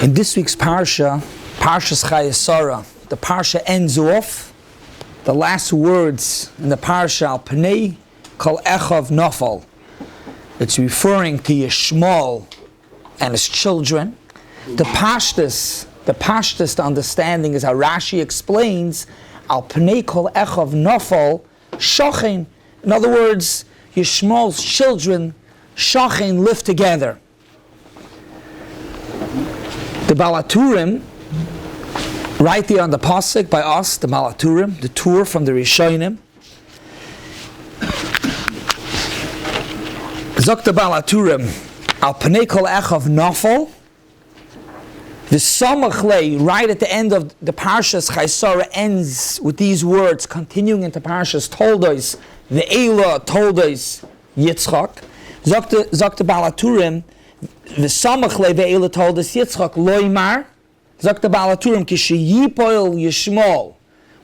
In this week's parsha, Parshas Chayesara, the parsha ends off. The last words in the parsha, Al Pnei Kol Echav Nofal. It's referring to Yishmoel and his children. The pashtus understanding is how Rashi explains, Al Pnei Kol Echav Nofal Shochen. In other words, Yishmoel's children, Shochen, live together. The Balaturim, right there on the pasuk by us, the Balaturim, the tour from the Rishonim. Zok the Balaturim, Al Pnei Kol Echav Nofal. The Samachle, right at the end of the Parshas Chayesara, ends with these words, continuing into Parshas Toldos, the Eila Toldos Yitzchak. Zok the Balaturim, the Samachle ve'ela told us Yitzchak loymar. Zok the Balaturim kisheyipoil Yishmoel.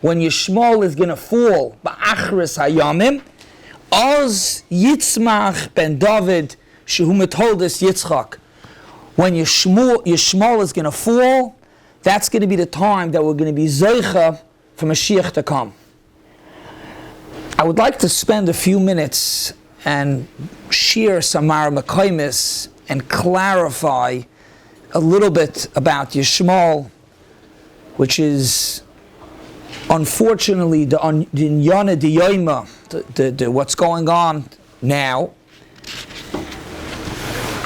When Yishmoel is going to fall, ba'achris hayamim, oz Yitzmach ben David shehu told us Yitzchak. When Yishmoel is going to fall, that's going to be the time that we're going to be zeicha for Moshiach to come. I would like to spend a few minutes and share some Mekaymis and clarify a little bit about Yishmoel, which is unfortunately the Inyana Diyoma, the what's going on now,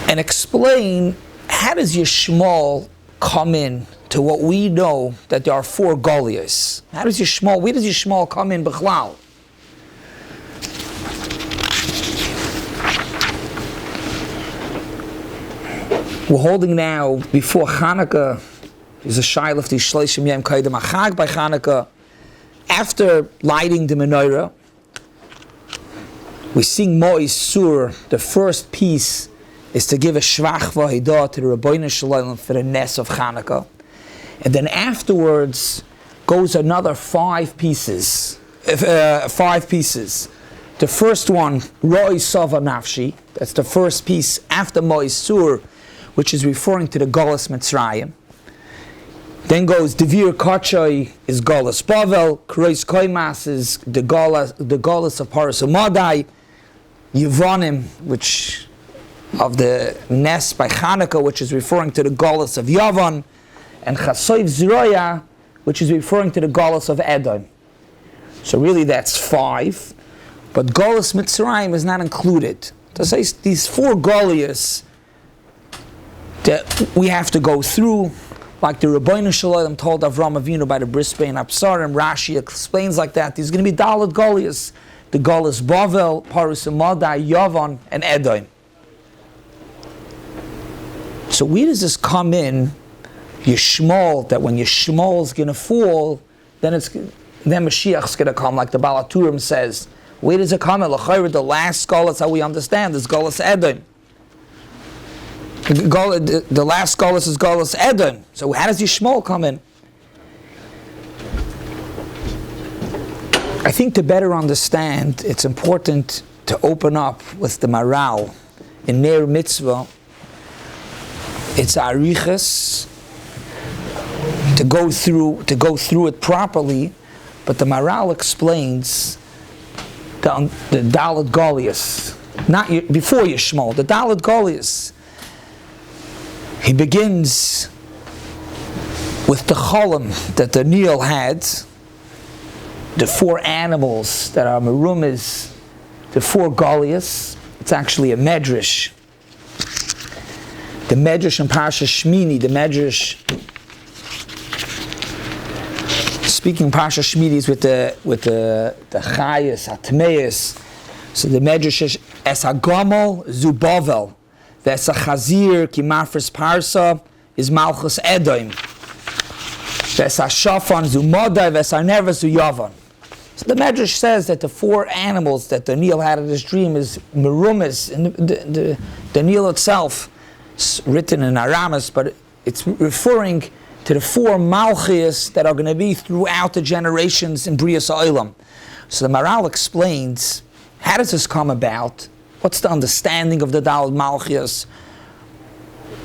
and explain how does Yishmoel come in to what we know that there are four Golus. Where does Yishmoel come in B'chlal? We're holding now before Hanukkah. There's a Shiur of the Shleishim Yom Kaidem Achag by Hanukkah. After lighting the menorah, we sing Mo'is Sur. The first piece is to give a Shvach V'Hidah to the Rabbi Shalom for the Nes of Hanukkah. And then afterwards goes another five pieces. The first one, Ro'i Sava Nafshi. That's the first piece after Mo'is Sur, which is referring to the Galus Mitzrayim. Then goes Devir Kachai is Galus Bavel, Kreis Koimas is the Galus of Paras Umadai, Yevonim, which of the Nes by Chanukah, which is referring to the Galus of Yavon, and Chasoiv Zroya, which is referring to the Galus of Edom. So really that's five, but Galus Mitzrayim is not included. To say these four Golias that we have to go through, like the Rabbi Shalom told Avram Avinu by the Brisbane Absarim. Rashi explains like that. There's going to be Dalet Golias, the Galus Bavel, Paras Umadai, Yavon, and Edom. So where does this come in? Yishmoel, that when Yishmoel is going to fall, then Mashiach's going to come, like the Balaturim says. Where does it come in? The last Galus, how we understand, is Galus Edom. The last Golus is Golus Edom. So how does Yishmoel come in? I think to better understand, it's important to open up with the Maral in Ner Mitzvah. It's Arichas to go through it properly, but the Maral explains the Dalet Golias, not before Yishmoel, the Dalet Golias. He begins with the cholim that the Neil had, the four animals that are merumas, the four Golias. It's actually a Medrash. The Medrash in Parsha Shmini, the Medrash, speaking Parsha Shmini is with the Chayas, Atmeis. So the Medrash is Es HaGomel Zubavel. V'es HaChazir ki Mafres Parsa is Malchus Edom. V'es HaShafan zu Modai, v'es HaNerva zu Yavan. So the Medrash says that the four animals that Daniel had in his dream is merumas, and the Daniel itself, it's written in Aramis, but it's referring to the four Malchias that are going to be throughout the generations in Brias Olam. So the Maral explains, how does this come about? What's the understanding of the Daled Malchias?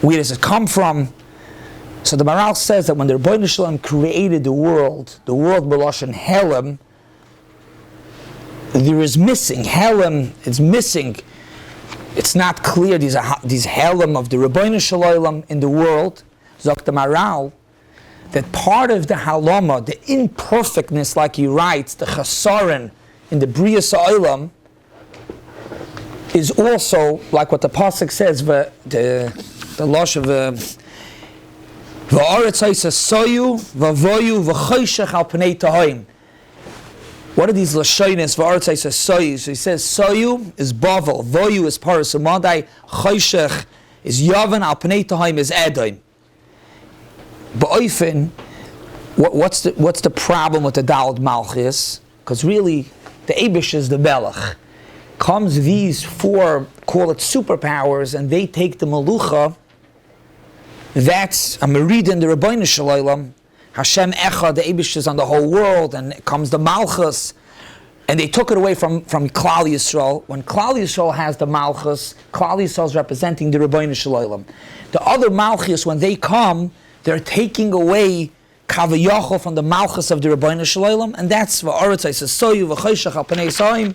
Where does it come from? So the Maral says that when the Rebbeinu Shalom created the world B'Lashon Helem, there is missing. Helem is missing. It's not clear these Helem of the Rebbeinu Shalom in the world. Zok the Maral, that part of the Halama, the imperfectness, like he writes, the Chasaron in the Bria Sa'olam, is also like what the pasuk says. The losh of v'aretz ha'isa soyu v'voyu v'choshech al pnei tahoim. What are these lashonis? V'aretz ha'isa soyu. So he says soyu is bavel, voyu is paras umadai, choshech is yavan, al pnei tahoim is edom. Ba'ofen, what's the problem with the Daled Malchus? Because really, the Eibush is the Melech. Comes these four, call it superpowers, and they take the Malucha. That's a Merid in the Rabbeinu Shalom. Hashem Echad, the Eibush is on the whole world, and it comes the Malchus. And they took it away from Klal Yisrael. When Klal Yisrael has the Malchus, Klal Yisrael is representing the Rabbeinu Shalom. The other Malchus, when they come, they're taking away Kavayachol from the Malchus of the Rabbeinu Shalom, and that's v'aretz ha'isa soyu v'choshech al pnei tahoim.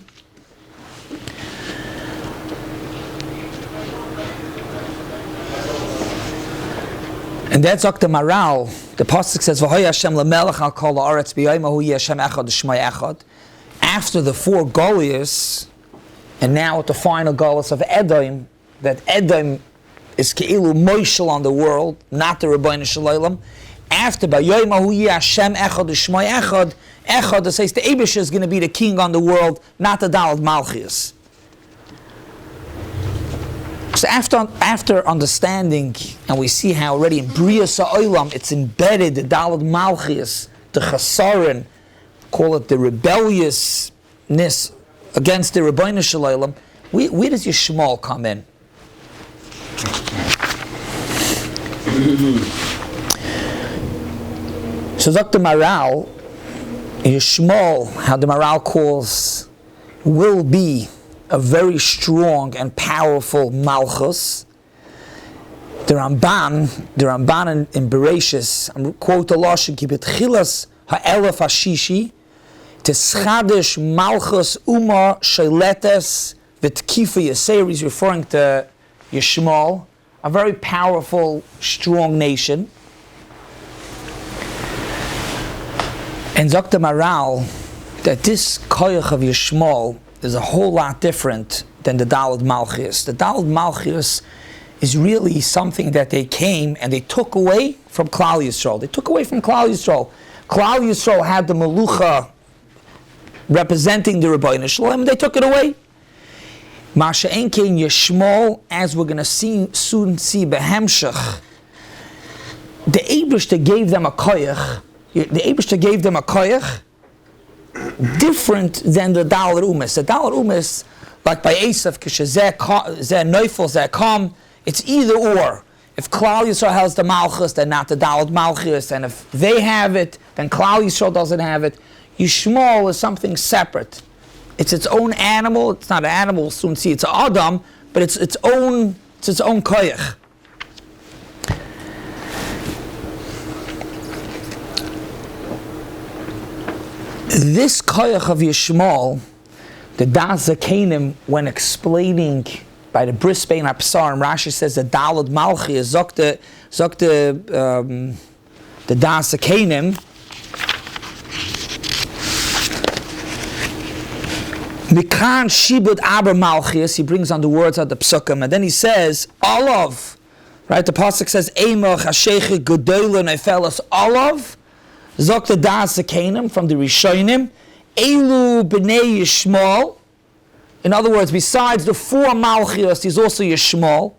And that's Dr. Maral. The pasuk says v'hoy Hashem lemelech al kol haaretz b'yoyma hu Hashem echad Yishmael echad. After the four Golus, and now at the final Galus of Edom, that Edom is keilu moishel on the world, not the Rabbeinu Shalom. After Bayoyma hu Hashem echad Yishmael echad, it says the Eibush is going to be the king on the world, not the Daled Malchus. So after understanding, and we see how already in Bria Sa'olam it's embedded, the Daled Malchus, the Chasaron, call it the rebelliousness against the Rabbeinu Shalom. Where does Yishmoel come in? So Dr. Maral, Yishmoel, how the Maral calls, will be a very strong and powerful Malchus. The Ramban in Bereshis, I'm quote the Lashon, keep it Chilas ha'elef hashishi, Tischadesh Malchus Uma Sheiletes V'tkifa Yaseir. He's referring to Yishmoel, a very powerful, strong nation. And Dr. Maral, that this koyach of Yishmoel is a whole lot different than the Daled Malchus. The Daled Malchus is really something that they came and they took away from Klal Yisrael. They took away from Klal Yisrael. Klal Yisrael had the Melucha representing the Rabbeinu Shalom, and they took it away. Masha Enkein Yishmoel, as we're going to soon see Behemshach, the Eibush gave them a koyach. The Eibush gave them a koyach different than the Daled Umis. The Daled Umis, like by Esav, Kishazeh Neufel Zeh Kam, it's either or. If Klal Yisrael has the Malchus, then not the Daled Malchus, and if they have it, then Klal Yisrael doesn't have it. Yishmoel is something separate. It's its own animal. It's not an animal. We'll soon see it's an Adam, but it's its own koyach. This koyach of Yishmoel, the Das Zakenim, when explaining by the Brisbane Apsar, and Rashi says the Daled Malchi is the Das Zakenim. Mikan Shibud Aber Malchias, he brings on the words of the Psukim, and then he says, Olav, right? The Pasuk says, Eimach Hasheche Gedola Nefelas Olav, Zok the Das Zakenim from the Rishonim, Elu B'nei Yishmoel. In other words, besides the four Malchias, there's also Yishmoel.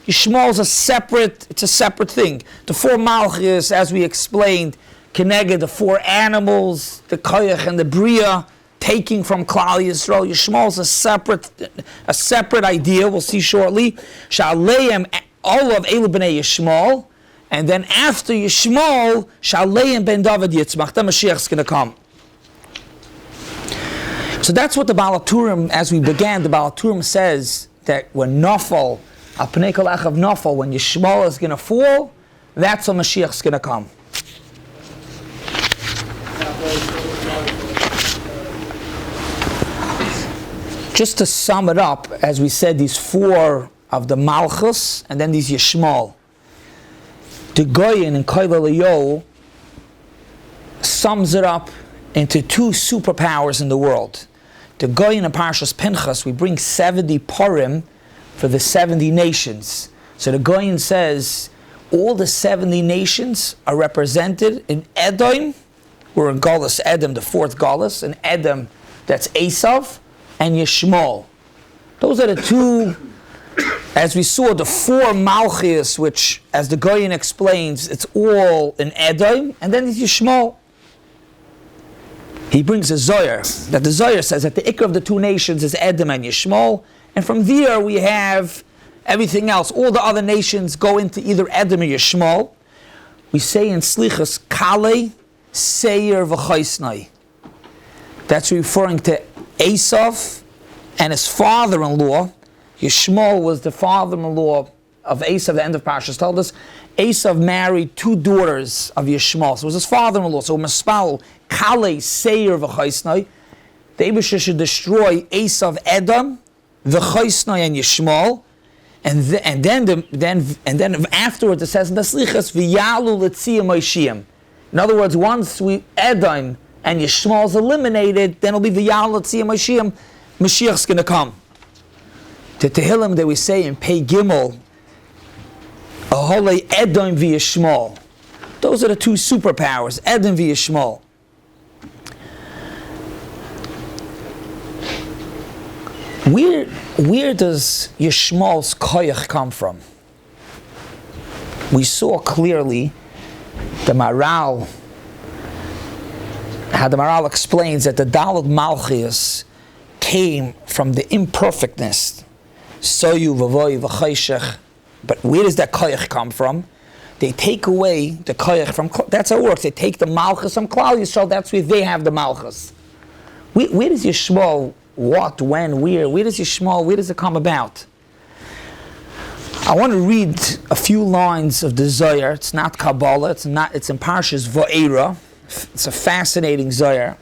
Yishmoel is a separate thing. The four Malchias, as we explained, connected the four animals, the Koyach and the Bria, taking from Klal Yisrael. Yishmoel is a separate idea. We'll see shortly. Sha'aleim Olav Elu B'nei Yishmoel, and then after Yishmoel, Sha'aleim Ben David Yitzmach. The Moshiach is going to come. So that's what the Baal HaTurim, as we began, the Baal HaTurim says that when Nafal, Al Pnei Kol Echav Nafal, when Yishmoel is going to fall, that's when Mashiach's going to come. Just to sum it up, as we said, these four of the Malchus, and then these Yishmoel. The Goyin in Koilalayo sums it up into two superpowers in the world. The Goyin in Parshas Pinchas, we bring 70 Purim for the 70 nations. So the Goyin says, all the 70 nations are represented in Edom. We're in Galus Edom, the fourth Galus, and Edom, that's Esav, and Yishmoel. Those are the two, as we saw, the four Malchias, which, as the Goyin explains, it's all in Edom, and then it's Yishmoel. He brings a Zohar, that the Zohar says that the Ikar of the two nations is Edom and Yishmoel, and from there we have everything else. All the other nations go into either Edom or Yishmoel. We say in Slichas, Kale, Seir, V'chaisnai. That's referring to Esav and his father-in-law. Yishmael was the father-in-law of Esav. The end of Parshas told us Esav married two daughters of Yishmael. So it was his father-in-law. So Mispal, Kale, Seir, V'chaisnai. The Eibusha should destroy Esav, Edom, V'chaisnai, and Yishmael. And then afterwards it says in the Slichas, V'yalu l'tziyah Moshiach. In other words, once Edom and Yishmael is eliminated, then it'll be V'yalu l'tziyah Moshiach. Mashiach's going to come. The Tehillim that we say in Pei Gimel, Ahole Edom v'Yishmoel. Those are the two superpowers, Edom v'Yishmoel. Where does Yishmael's koyach come from? We saw clearly the Maral, how the Maral explains that the Dalet Malchias came from the imperfectness. Soyu v'voy v'chayshech. But where does that koyach come from? They take away the koyach from, that's how it works. They take the malchus from Klal Yisrael, that's where they have the malchus. Where does Yishmael, what, when, where does Yishmael, where does it come about? I want to read a few lines of the Zohar. It's not Kabbalah, it's in Parshas Va'era. It's a fascinating Zohar.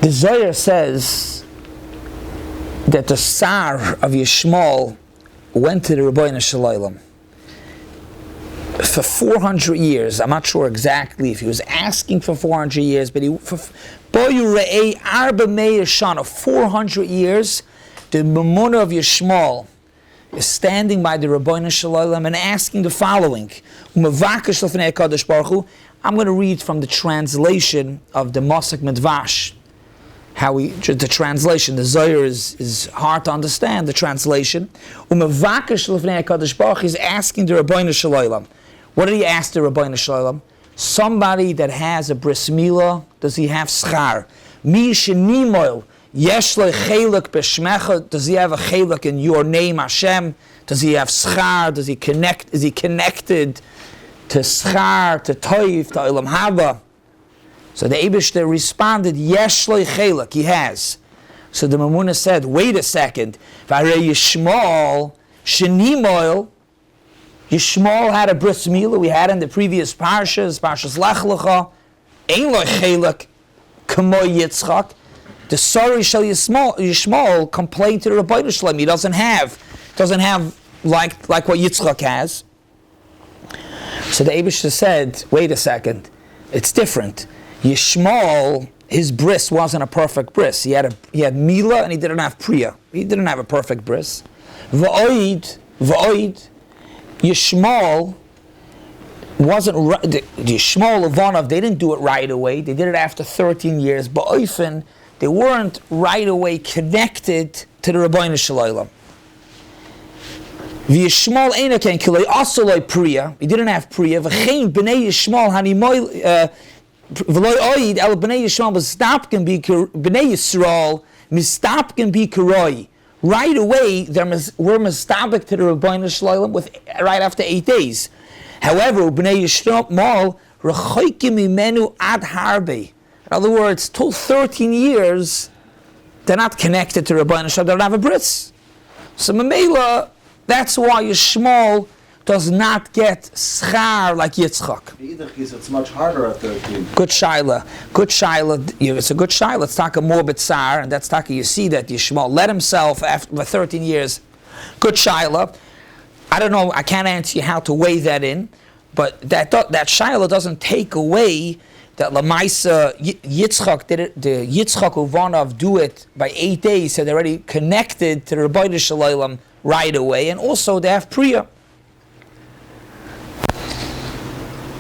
The Zohar says that the Sar of Yishmael went to the Rabbi Shalom. For 400 years, I'm not sure exactly if he was asking for 400 years, but 400 years, the Mamuna of Yishmael is standing by the Rabbi Shalom and asking the following. I'm going to read from the translation of the Moshiach Medrash. The translation, the Zohar is hard to understand, the translation. He's asking the Rabbi Shalom. What did he ask the Rabbi Shalom? Somebody that has a bris milah, does he have schar? Mi shenimoil, yesh le chelak b'shmecha, does he have a chelak in your name, Hashem? Does he have schar? Is he connected to schar, to toiv, to olam haba? So the Eibishter responded, yesh le chelak, he has. So the Mamuna said, wait a second, v'arei Yishmoel, shenimoil, Yishmoel had a bris milah, we had in the previous Parshas Lech Lecha, ein lo chelak, k'mo Yitzchak. The sorry shall Yishmoel complained to the Rabbi Shalom. He doesn't have like what Yitzchak has. So the Eibishter said, wait a second, it's different. Yishmoel, his bris wasn't a perfect bris. He had milah and he didn't have priya. He didn't have a perfect bris. V'oid, Yishmoel wasn't right. The Yishmoel Levanov, they didn't do it right away. They did it after 13 years. But often they weren't right away connected to the Rabbi Shalom. V'Yishmoel einaken kilei asoloi priya. He didn't have priya. V'chein b'nei Yishmoel hanimoy v'loi oid el b'nei Yishmoel mistapken bi b'nei Yisrael mistapken bi karoi. Right away, we're mistabik to the Rabbi Shalom right after 8 days. However, b'nei Yishmael rechoikim imenu ad harbe. In other words, till 13 years, they're not connected to Rabbi Shalom. They don't have a bris. So Mamela, that's why Yishmael does not get schar like Yitzchak. It's much harder at 13. Good shaila. It's a good shaila. It's taka more b'tzar, and that's taka. You see that Yishmoel let himself after 13 years. Good shaila. I don't know. I can't answer you how to weigh that in, but that shaila doesn't take away that Lamaisa Yitzchak did it. The Yitzchak Uvanov do it by 8 days, so they're already connected to the Rabbi Shalom right away, and also they have Priya.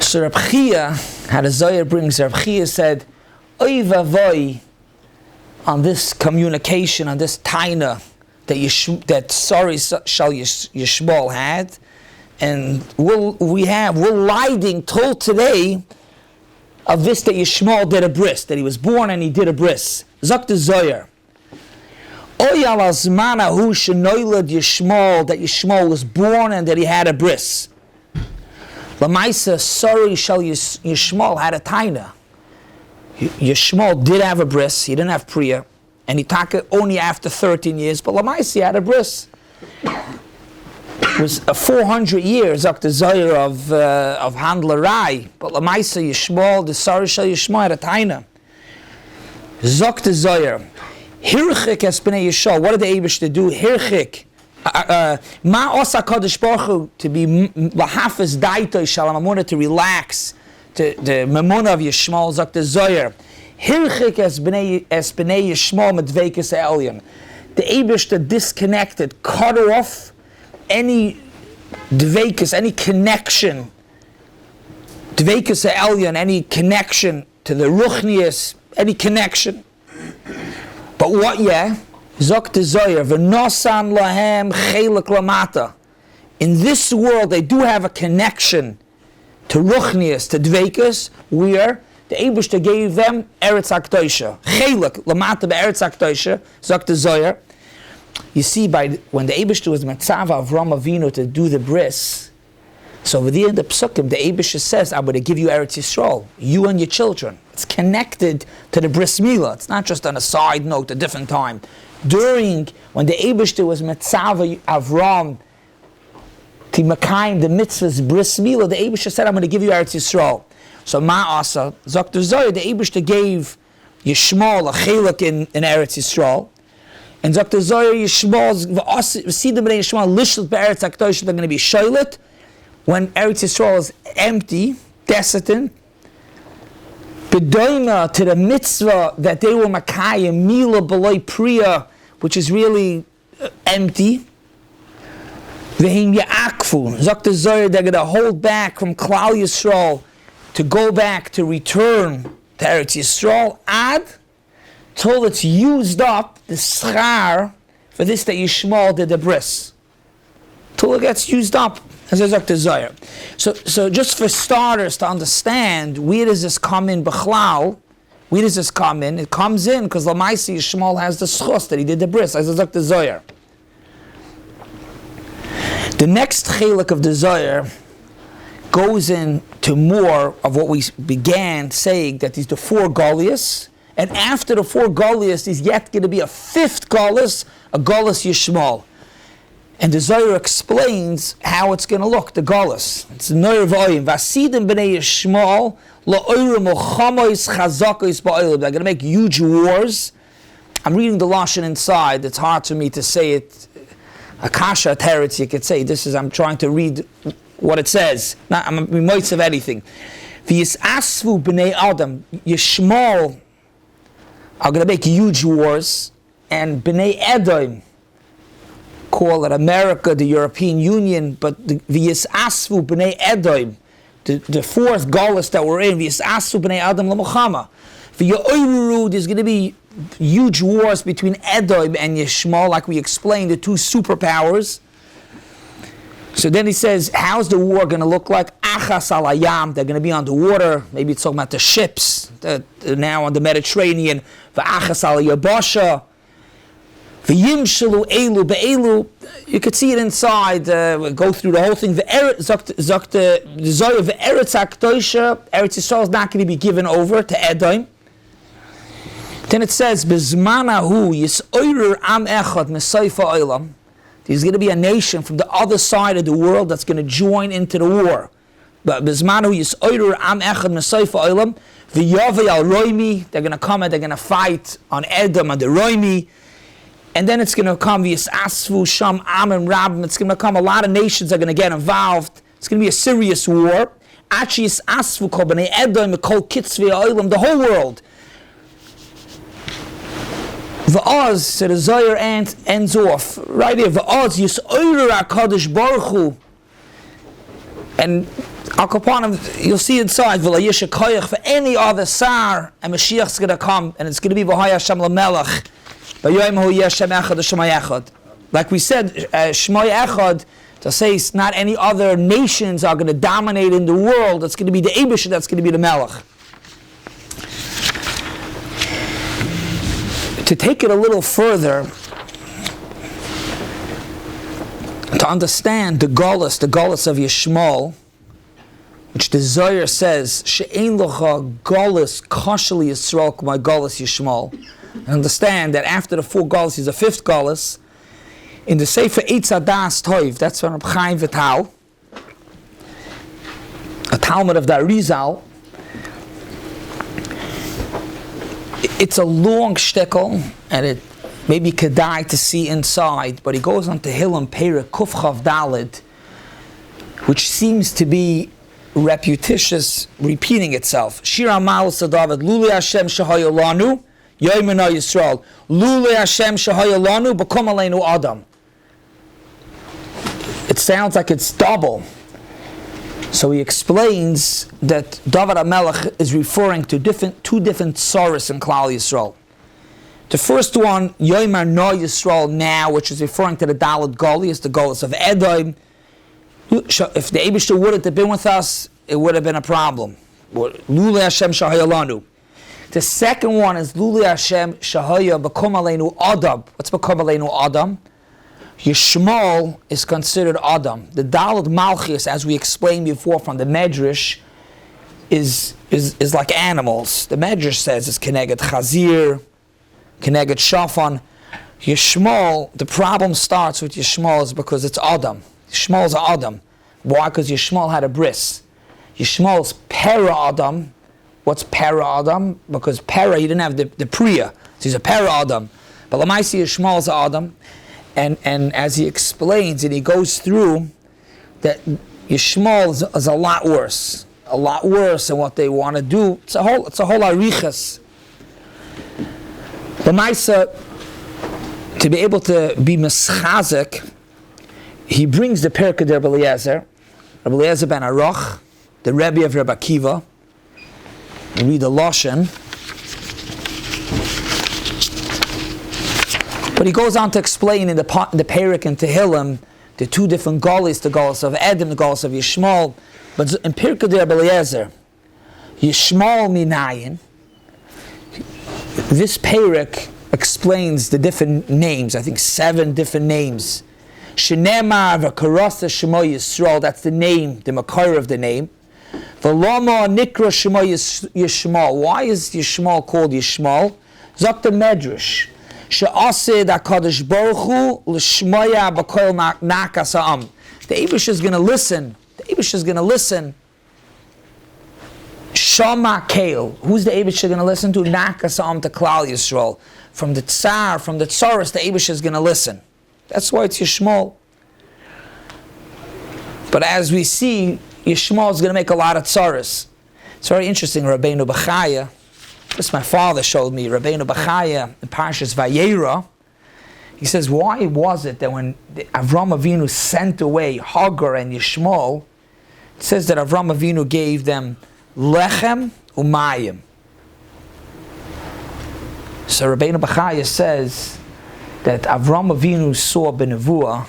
So Reb Chia, how the Zohar brings, Reb Chia said, Oy vavoy, on this communication, on this taina that Yishmoel had, and we're liding till today of this that Yishmoel did a bris, that he was born and he did a bris. Zok the Zohar. Oy al azmana hu shenoilad Yishmoel, that Yishmoel was born and that he had a bris. Lamaisa, sorry, shall Yishmoel had a taina. Yishmoel did have a bris, he didn't have Priya, and he took it only after 13 years, but Lamaisa he had a bris. It was 400 years after Zohar of Handler Rai, but Lamaisa Yishmoel, the sorry shall Yishmoel had a taina. Zok the Zohar. Hirchik es b'nei Yishol, what did the Eibush to do? Hirchik. Ma osa Kadosh Baruch Hu, to be lahafes daito shalom amunah, to relax the memuna of Yishmoel. Zok the Zohar. Hirchik es b'nei Yishmoel medveikes elyon. The Eibush that disconnected, cut off any dveikes, any connection, dveikes elyon, any connection to the ruchnius, any connection. But what, Zok the Zohar, v'nosan lahem chelik lamata. In this world, they do have a connection to ruchnius, to dveikus, where the Eibushter gave them Eretz HaKdosha. Chelik lamata be'Eretz HaKdosha, Zok the Zohar. You see, when the Eibushter was Metzava of Avram Avinu to do the bris, so over there in the Psukim, the Eibushter says, I'm going to give you Eretz Yisrael, you and your children. It's connected to the bris milah. It's not just on a side note, a different time. When the Eibushter was Metzava Avram to Makayim, the mitzvahs bris milah, the Eibushter said, I'm going to give you Eretz Yisrael. So Ma'asa, Zok the Zohar, the Eibushter gave Yishmoel a chelik in Eretz Yisrael. And Zok the Zohar, Yishmoel, V'asidim b'nei Yishmoel, Lishlet be'Eretz HaKdosha, they're going to be shoylet. When Eretz Yisrael is empty, desolate, B'doima to the mitzvah that they were Makayim, Mila B'loi Priya, which is really empty. V'him Ya'akfu, Zok the Zohar, they're going to hold back from Klal Yisrael to go back, to return to Eretz Yisrael, till it's used up, the schar, for this that Yishmoel did the bris. Till it gets used up, as Zok the Zohar. So just for starters to understand, where does this come in Bechlal? Where does this come in? It comes in because Lamaisi Yishmoel has the schos that he did the bris, as Zok the Zohar. The next chelik of the Zohar goes into more of what we began saying, that is the 4 Galus, and after the 4 Galus is yet going to be a 5th Galus, a Galus Yishmoel. And the Zohar explains how it's going to look, the Galus. It's Noir V'oyim. V'asidim b'nei Yishmoel la'oirim u'chamois chazakois ba'olim. They're going to make huge wars. I'm reading the Lashon inside. It's hard for me to say it. Akasha teretz, you could say. I'm trying to read what it says. I'm a moitz of anything. V'yisasvu b'nei Adam. Yishmoel are going to make huge wars. And b'nei Edom, call it America, the European Union, but the Yisasvu b'nei Edom, the 4th Golus that we're in, Yisasvu b'nei Adam l'mochama. There's going to be huge wars between Edom and Yishmoel, like we explained, the 2 superpowers. So then he says, how's the war going to look like? Achas al hayam, they're going to be on the water. Maybe it's talking about the ships that are now on the Mediterranean. V'achas al yabasha. V'yimshalu elu be'elu. You could see it inside. Go through the whole thing. The Zohar v'eretz HaKdosha. Eretz Yisrael is not going to be given over to Edom. Then it says, B'zmanahu yis'oirer am echad mesayfa olam. There's going to be a nation from the other side of the world that's going to join into the war. But Bizmanu Yisoidur Am Echad Mesayfa Olam V'Yavei Al Roimi. They're going to come and they're going to fight on Edom and the Roimi. And then it's going to come V'Yisasvu Sham Am and Rabim. It's going to come a lot of nations are going to get involved. It's going to be a serious war. Achi Yisasvu Kol B'nei Edom Kol Kitzvei Olam. The whole world. V'Oz, so the Zohar ends off right here. V'Oz Yisoidur HaKadosh Baruch Hu. And Al Kapanim, you'll see inside, for any other Sar, and Moshiach's going to come, and it's going to be V'haya Hashem LaMelech, V'yoyim Hu Yeshem Echad Shemay Echad. Like we said, Shemay Echad, to say it's not any other nations are going to dominate in the world, it's going to be the Eibush, that's going to be the Melech. To take it a little further, to understand the Golus of Yishmoel, which the Zohar says, She'ein locha Golus kashali Yisrael k'may Golus Yishmoel. And understand that after the 4 Golus is a 5th Golus. In the Sefer Eitz Adas Toiv, that's from Chaim Vital, a Talmud of the Arizal. It's a long shtickle, and it maybe could die to see inside, but he goes on to Hillam Perek Kuf Chav Daled, which seems to be repetitious, repeating itself. Shir Amal Sadavid Lulei Hashem Shehaya Lanu Yoimena Yisrael Lulei Hashem Shehaya Lanu B'Kom Aleinu Adam. It sounds like it's double. So he explains that David HaMelech is referring to two different tsaros in Klal Yisrael. The first one, Yomer No Yisrael now, which is referring to the Dalet Goli, is the Golus of Edom. If the Eibishter wouldn't have been with us, it would have been a problem. Lulei Hashem Shahaya Lanu. The second one is Lulei Hashem Shahaya B'Kom Aleinu Adam. What's B'Kom Aleinu Adam? Yishmoel is considered Adam. The Dalet Malchus, as we explained before from the Medrash, is like animals. The Medrash says it's Keneged Chazir, Keneged Shafan. Yishmoel, the problem starts with Yishmoel is because it's Adam. Yishmoel's Adam. Why? Because Yishmoel had a bris. Yishmoel's Para Adam. What's Para Adam? Because Para, he didn't have the Priya. So he's a Para Adam. But Lamaisi Yishmoel's Adam. And as he explains, and he goes through, that Yishmoel is a lot worse than what they want to do. It's a whole arichas. The Maisa, to be able to be mischazik, he brings the Perkei of Rabbi Eliezer ben Aruch, the Rebbe of Rabbi Akiva. You read the Lashon. But he goes on to explain in the Perek and Tehillim the 2 different Galus, the Galus of Edom, the Galus of Yishmoel. But in Perkei of Rabbi Eliezer, Yishmoel minayin, this Perek explains the different names, I think 7 different names. Shenemar v'karasa Shemo Yisrael, that's the name, the makar of the name. V'lama nikra Shemo Yishmoel. Why is Yishmoel called Yishmoel? Zok the Medrash. She'aseh HaKadosh Baruch Hu l'shmoya b'kol nakas ha'am. The Eibush is going to listen. Shama Keil. Who's the Eibush going to listen to? Nakas ha'am, to Klal Yisrael. From the Tsaros, the Eibush is going to listen. That's why it's Yishmoel. But as we see, Yishmoel is going to make a lot of Tsaros. It's very interesting. Rabbeinu Bechaya, this my father showed me, Rabbeinu Bechaya in Parshas Vayera, he says, why was it that when Avram Avinu sent away Hagar and Yishmoel, it says that Avram Avinu gave them lechem umayim. So Rabbeinu Bechaya says that Avram Avinu saw b'nevuah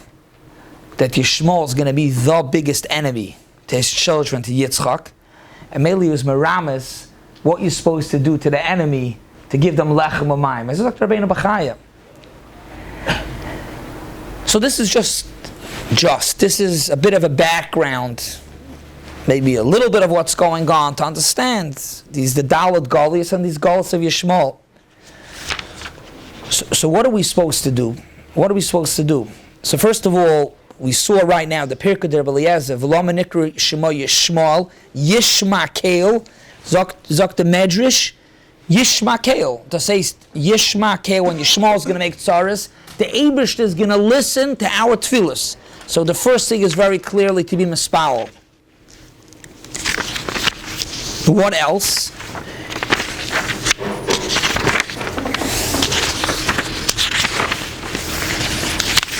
that Yishmoel is going to be the biggest enemy to his children, to Yitzchak, and mainly was merames what you're supposed to do to the enemy to give them lechem umayim. This is like Rabbeinu Bechaya. So this is this is a bit of a background, maybe a little bit of what's going on to understand the Dalet Galus and these Galus of Yishmoel. So what are we supposed to do? So first of all, we saw right now the Pirkei der Eliezer, V'lama nikru shemo Yishmoel, Yishmael, zok the Medrash, Yishmael. To say Yishmael when Yishmael is going to make tzaras, the Eibishter is going to listen to our tefillos. So the first thing is very clearly to be mispal. What else?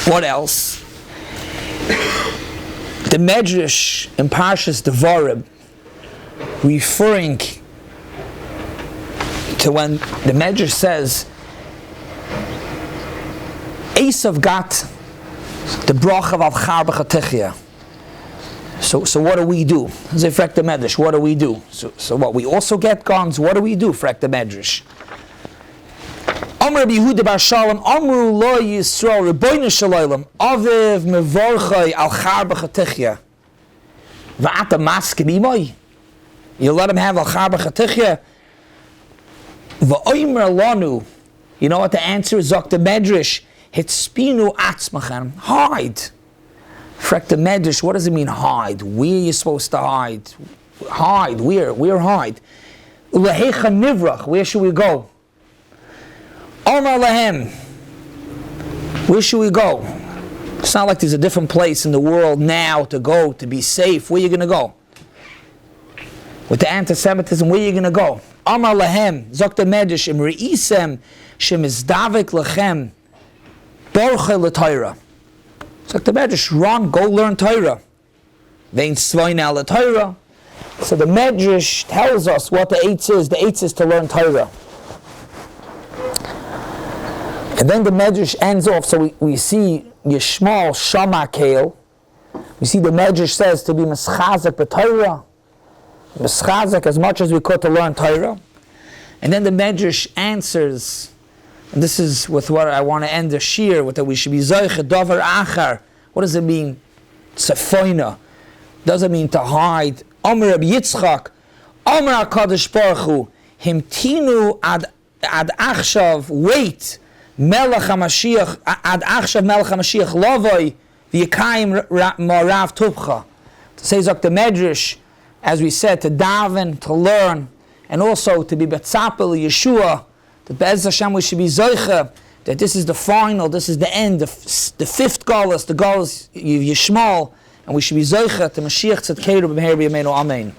What else? The Medrash in Parshas Devarim, referring to when the Medrash says Esav got the bracha of Al-Char b'Chatechia. So what do we do? They frek the Medrash. What do we do? So what? We also get guns. What do we do? Frek the Medrash. Amr Yehuda bar Shalom Amru lo Yisrael Rebbeinu Shalom Aviv mevorchai Al-Char b'Chatechia. Va'ata maskim imoi. You let him have Al-Char b'Chatechia. Va'omer lanu. You know what the answer is? Zok the Medrash. Hitspinu atzmachem. Hide. Frek the Medrash. What does it mean hide? Where are you supposed to hide? Hide. Where hide? Ulehecha nivrach. Where should we go? Omar lahem. Where should we go? It's not like there's a different place in the world now to go to be safe. Where are you going to go? With the anti-Semitism, where are you going to go? Omar lahem. Zok the Medrash. Im re'isem shemizdavik lachem borche l'Torah. Zok the Medrash. Run, go learn Torah. Vein svoin al Torah. So the Medrash tells us what the eitz is. The eitz is to learn Torah. And then the Medrash ends off, so we see Yishmoel Shama Keil. We see the Medrash says to be Meschazek b'Torah. Meschazek as much as we could to learn Torah. And then the Medrash answers, and this is with what I want to end the Shiur, with that we should be Zoiche Dover Achar. What does it mean? Tzefoina. Does it mean to hide? Omer Rabbi Yitzchak, Omer HaKadosh Baruch Hu, Himtinu ad achshav, wait, Melech HaMashiach, ad achshav Melech HaMashiach Lovoi, v'yikayim morav tubcha. To say Zok the Medrash, as we said, to daven, to learn, and also to be betzapel Yeshua, that Be'ez Hashem we should be zoicha, that this is the final, this is the end, the fifth Galus, the Galus Yishmoel, and we should be zoicha to Mashiach Tzedkeinu b'meher b'yameinu. Amen.